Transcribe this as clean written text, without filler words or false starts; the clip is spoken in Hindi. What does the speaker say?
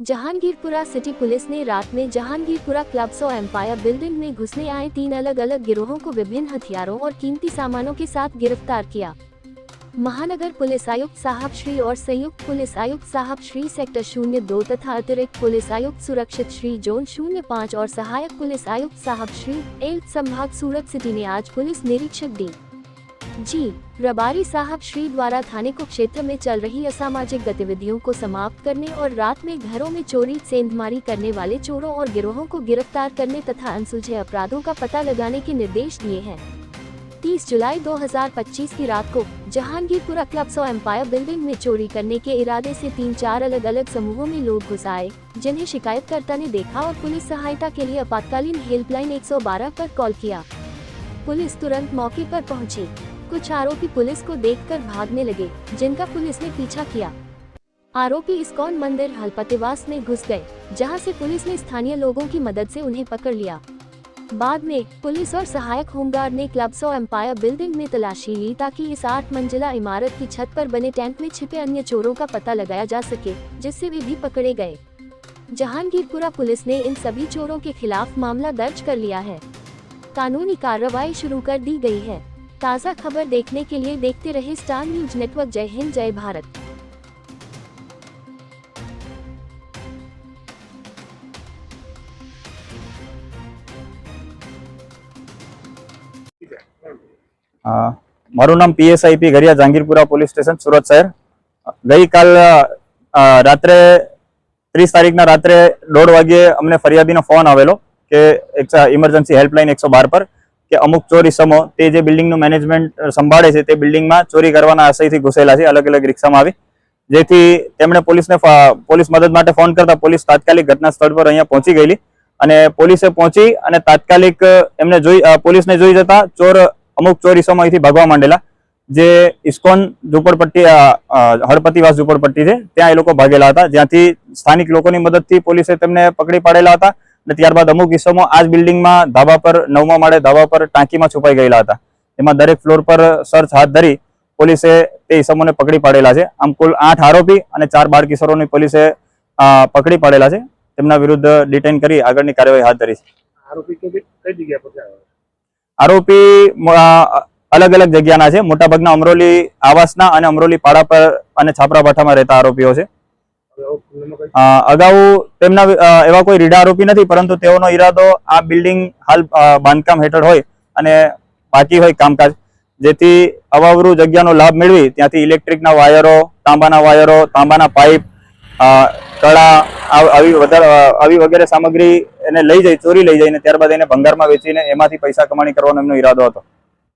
जहांगीरपुरा सिटी पुलिस ने रात में जहांगीरपुरा क्लब्स और एम्पायर बिल्डिंग में घुसने आए 3 अलग अलग गिरोहों को विभिन्न हथियारों और कीमती सामानों के साथ गिरफ्तार किया। महानगर पुलिस आयुक्त साहब श्री और संयुक्त पुलिस आयुक्त साहब श्री सेक्टर 02 तथा अतिरिक्त पुलिस आयुक्त सुरक्षित श्री जोन 05 और सहायक पुलिस आयुक्त साहब श्री एल संभाग सूरत सिटी ने आज पुलिस निरीक्षक डी जी रबारी साहब श्री द्वारा थाने को क्षेत्र में चल रही असामाजिक गतिविधियों को समाप्त करने और रात में घरों में चोरी सेंधमारी करने वाले चोरों और गिरोहों को गिरफ्तार करने तथा अनसुलझे अपराधों का पता लगाने के निर्देश दिए हैं। 30 जुलाई 2025 की रात को जहांगीरपुरा क्लब्स और एम्पायर बिल्डिंग में चोरी करने के इरादे से 3-4 अलग अलग समूहों में लोग घुस आए, जिन्हें शिकायतकर्ता ने देखा और पुलिस सहायता के लिए आपातकालीन हेल्पलाइन 112 पर कॉल किया। पुलिस तुरंत मौके पर पहुंची। कुछ आरोपी पुलिस को देखकर भागने लगे, जिनका पुलिस ने पीछा किया। आरोपी इस्कॉन मंदिर हलपतिवास में घुस गए, जहां से पुलिस ने स्थानीय लोगों की मदद से उन्हें पकड़ लिया। बाद में पुलिस और सहायक होमगार्ड ने क्लब्स और एम्पायर बिल्डिंग में तलाशी ली ताकि इस 8 मंजिला इमारत की छत पर बने टेंट में छिपे अन्य चोरों का पता लगाया जा सके, जिससे वे भी पकड़े गए। जहांगीरपुरा पुलिस ने इन सभी चोरों के खिलाफ मामला दर्ज कर लिया है। कानूनी कार्रवाई शुरू कर दी गई है। ताज़ा खबर देखने के लिए देखते रहे स्टार न्यूज नेटवर्क। जय हिंद, जय भारत। मारू नाम PSIP घरिया जहांगीरपुरा पुलिस स्टेशन सूरत शहर। गई काल रात्रे 30 तारीखना रात्रे 1:30 वागे अमने फरियादीनो फोन आवेलो के एक इमरजन्सी हेल्पलाइन 112 पर के अमुक चोरी समो ते जे बिल्डिंगનું મેનેજમેન્ટ સંભાળે છે તે બિલ્ડિંગમાં ચોરી કરવાના આશયથી ઘૂસેલા છે। અલગ અલગ રિક્ષામાં આવી જેથી તેમણે પોલીસ મદદ માટે ફોન કરતા પોલીસ તાત્કાલિક ઘટના સ્થળ પર અહીંયા પહોંચી ગયેલી અને પોલીસે પહોંચી અને તાત્કાલિક એમને પોલીસને જોઈ જતા ચોર અમુક ચોરી સમો અહીંથી ભાગવા માંડેલા। જે ઇસ્કોન ઝૂંપડપટ્ટી હળપતિવાસ ઝૂંપડપટ્ટી છે ત્યાં એ લોકો ભાગેલા હતા, જ્યાંથી સ્થાનિક લોકોની મદદથી પોલીસે તેમને પકડી પાડેલા હતા। ત્યારબાદ અમુક ઇસમો આ જ બિલ્ડિંગમાં ધાબા પર 9મા માળે ધાબા પર ટાંકીમાં છુપાઈ ગયેલા હતા। એમાં દરેક ફ્લોર પર સર્ચ હાથ ધરી પોલીસે તે ઇસમોને પકડી પાડેલા છે। આમ કુલ 8 આરોપી અને 4 બાળ કિશોરોની પોલીસે પકડી પાડેલા છે। તેમના વિરુદ્ધ ડિટેન કરી આગળની કાર્યવાહી હાથ ધરી છે। આરોપી અલગ અલગ જગ્યાના છે। મોટાભાગના અમરોલી આવાસના અને અમરોલી પાડા પર અને છાપરા ભાઠામાં રહેતા આરોપીઓ છે। અગાઉ તેમના એવા કોઈ રીડા આરોપી નથી, પરંતુ તેઓનો ઈરાદો આ બિલ્ડિંગ હાલ બાંધકામ હેઠળ હોય અને બાકી હોય કામકાજ, જેથી અવાવરું જગ્યાનો લાભ મેળવી ત્યાંથી ઇલેક્ટ્રિકના વાયરો, તાંબાના પાઇપ, કળા આવી વગેરે સામગ્રી એને લઈ જઈ ચોરી લઈ જઈને ત્યારબાદ એને ભંગારમાં વેચીને એમાંથી પૈસા કમાણી કરવાનો એમનો ઈરાદો હતો।